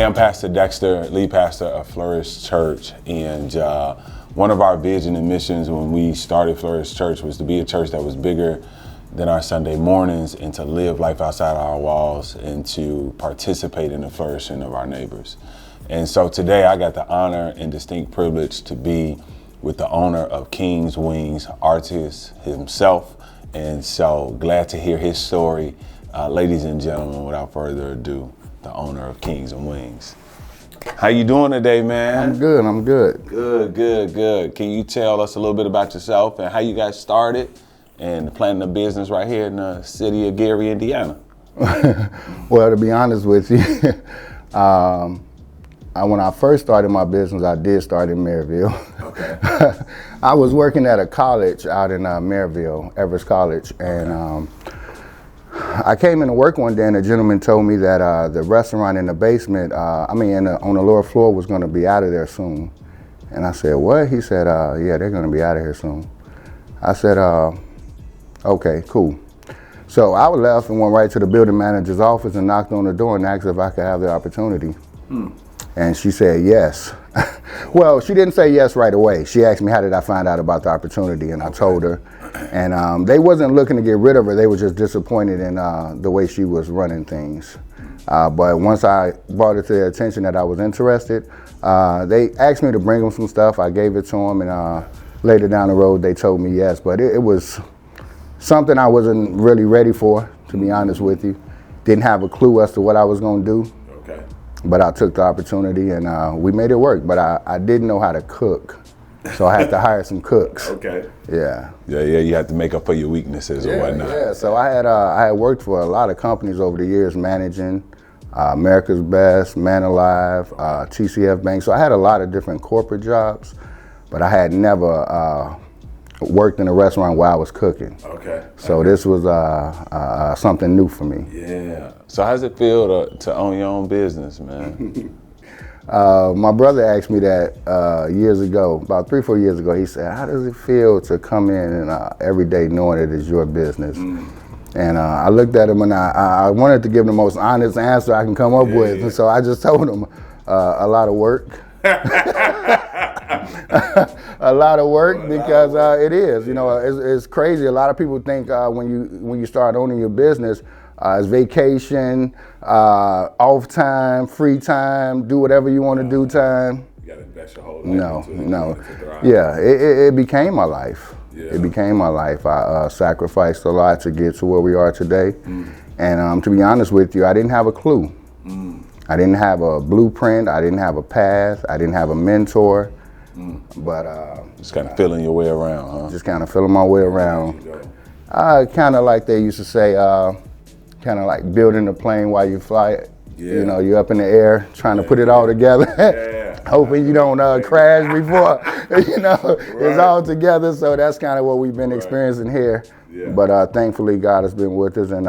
I'm Pastor Dexter, lead pastor of Flourish Church, and one of our vision and missions when we started Flourish Church was to be a church that was bigger than our Sunday mornings and to live life outside our walls and to participate in the flourishing of our neighbors. And so today I got the honor and distinct privilege to be with the owner of King's Wings, artist himself, and so glad to hear his story. Ladies and gentlemen, without further ado, the owner of Kings and Wings. How you doing today, man? I'm good. Good. Can you tell us a little bit about yourself and how you got started and planning a business right here in the city of Gary, Indiana? Well, to be honest with you, when I first started my business, I did start in Maryville. Okay. I was working at a college out in Maryville, Everest College, and I came into work one day and a gentleman told me that the restaurant in the basement, on the lower floor was going to be out of there soon. And I said, what? He said, yeah, they're going to be out of here soon. I said, okay, cool. So I left and went right to the building manager's office and knocked on the door and asked if I could have the opportunity. And she said yes. Well, she didn't say yes right away. She asked me how did I find out about the opportunity, and I told her. And they wasn't looking to get rid of her. They were just disappointed in the way she was running things. But once I brought it to their attention that I was interested, they asked me to bring them some stuff. I gave it to them, and later down the road, they told me yes. But it was something I wasn't really ready for, to be honest with you. Didn't have a clue as to what I was going to do. Okay. But I took the opportunity and we made it work. But I didn't know how to cook, so I had to hire some cooks. Okay. Yeah. Yeah. You had to make up for your weaknesses or whatnot. Yeah. So I had worked for a lot of companies over the years, managing America's Best, Man Alive, TCF Bank. So I had a lot of different corporate jobs, but I had never worked in a restaurant while I was cooking. Okay. So this was something new for me. Yeah. So how's it feel to own your own business, man? My brother asked me that years ago, about 3-4 years ago. He said, how does it feel to come in and every day knowing it is your business? And I looked at him and I wanted to give him the most honest answer I can come up with. And so I just told him a lot of work. A lot of work because it is. You know, it's crazy. A lot of people think when you start owning your business, it's vacation, off time, free time, do whatever you want to do time. You gotta invest your whole life into it. No. Yeah, it became my life. Yeah. It became my life. I sacrificed a lot to get to where we are today. And to be honest with you, I didn't have a clue. I didn't have a blueprint. I didn't have a path. I didn't have a mentor. But just kind of feeling your way around, huh? Just kind of feeling my way around. Kind of like they used to say, kind of like building a plane while you fly it. Yeah. You know, you're up in the air trying to put it all together, hoping you don't crash before, you know, it's all together. So that's kind of what we've been experiencing here. Yeah. But thankfully, God has been with us, and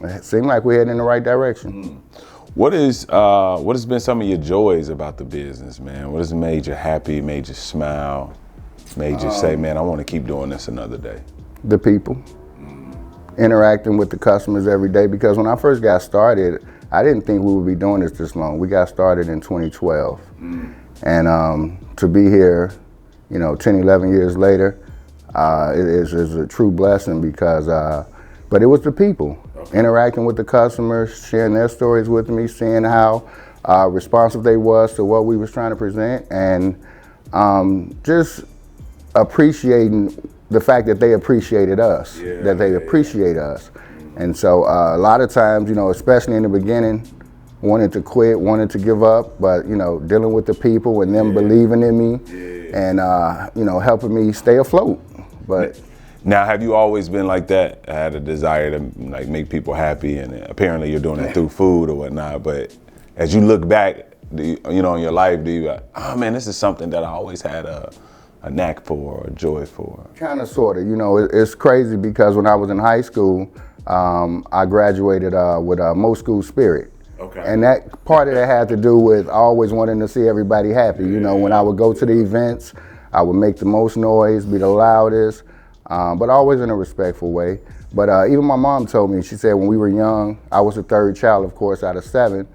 it seemed like we're heading in the right direction. What has been some of your joys about the business, man? What has made you happy, made you smile, made you say, man, I want to keep doing this another day? The people. Interacting with the customers every day, because when I first got started, I didn't think we would be doing this long. We got started in 2012. And to be here, you know, 10, 11 years later, is a true blessing because, but it was the people. Interacting with the customers, sharing their stories with me, seeing how responsive they was to what we was trying to present, and just appreciating the fact that they appreciated us, that they appreciate us. And so a lot of times, you know, especially in the beginning, wanted to quit, wanted to give up, but, you know, dealing with the people and them believing in me and, you know, helping me stay afloat. But now, have you always been like that? I had a desire to like make people happy, and apparently you're doing that through food or whatnot. But as you look back, in your life, do you, oh man, this is something that I always had a knack for, or a joy for? Kind of, sort of. You know, it's crazy because when I was in high school, I graduated with most school spirit. Okay. And that part of it had to do with always wanting to see everybody happy. You know, when I would go to the events, I would make the most noise, be the loudest. But always in a respectful way. But even my mom told me, she said when we were young, I was the third child, of course, out of 7.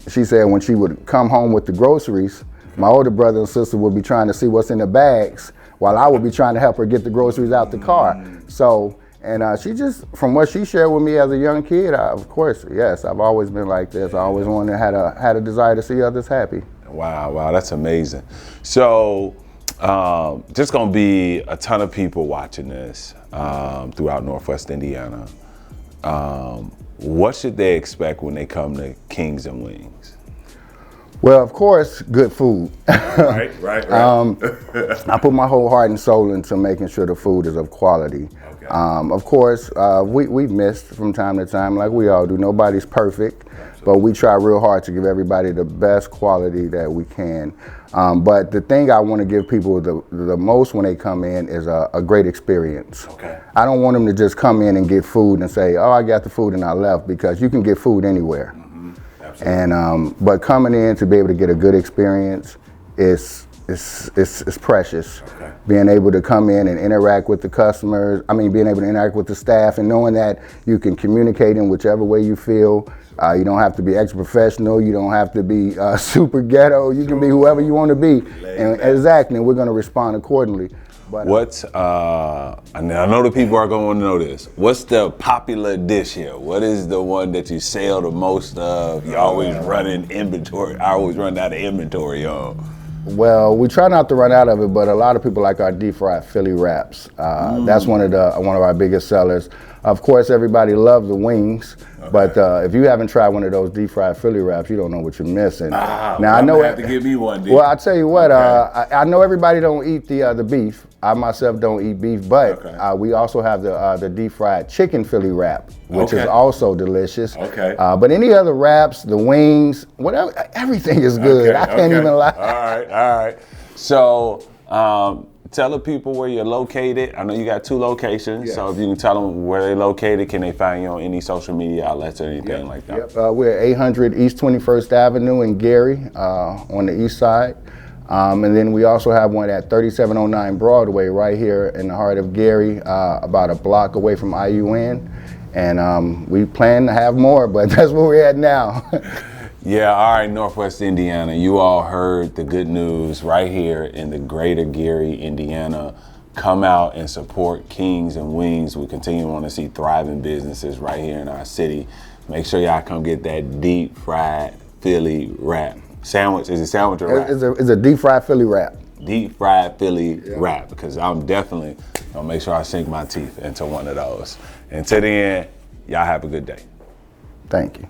she said when she would come home with the groceries, my older brother and sister would be trying to see what's in the bags while I would be trying to help her get the groceries out the car. So, and she just, from what she shared with me as a young kid, of course, yes, I've always been like this. I always wanted, had a desire to see others happy. Wow, that's amazing. So, just gonna be a ton of people watching this throughout Northwest Indiana. What should they expect when they come to Kings and Wings? Well, of course, good food. Right. I put my whole heart and soul into making sure the food is of quality. Okay. Of course, we've missed from time to time, like we all do. Nobody's perfect, but we try real hard to give everybody the best quality that we can. But the thing I want to give people the most when they come in is a great experience. Okay. I don't want them to just come in and get food and say, oh, I got the food and I left, because you can get food anywhere. And but coming in to be able to get a good experience is precious. Okay. Being able to come in and interact with the customers, being able to interact with the staff, and knowing that you can communicate in whichever way you feel. You don't have to be extra professional. You don't have to be super ghetto. You can be whoever you want to be. And exactly, and we're going to respond accordingly. But, I know the people are going to want to know this. What's the popular dish here? What is the one that you sell the most of? You always running inventory. I always run out of inventory on. Well, we try not to run out of it, but a lot of people like our deep fried Philly wraps. That's one of our biggest sellers. Of course, everybody loves the wings, but if you haven't tried one of those deep fried Philly wraps, you don't know what you're missing. Now I know you have to give me one. Dude. Well, I tell you what, I know everybody don't eat the beef. I myself don't eat beef, but we also have the deep fried chicken Philly wrap, which is also delicious. Okay. But any other wraps, the wings, whatever, everything is good. I can't even lie. All right. So, tell the people where you're located. I know you got 2 locations, so if you can tell them where they're located, can they find you on any social media outlets or anything like that? We're at 800 East 21st Avenue in Gary on the east side. And then we also have one at 3709 Broadway right here in the heart of Gary, about a block away from IUN. And we plan to have more, but that's where we're at now. Yeah, all right, Northwest Indiana. You all heard the good news right here in the greater Gary, Indiana. Come out and support Kings and Wings. We continue to want to see thriving businesses right here in our city. Make sure y'all come get that deep fried Philly wrap. Sandwich, is it sandwich or wrap? It's a deep fried Philly wrap. Deep fried Philly wrap, because I'm definitely gonna make sure I sink my teeth into one of those. Until then, y'all have a good day. Thank you.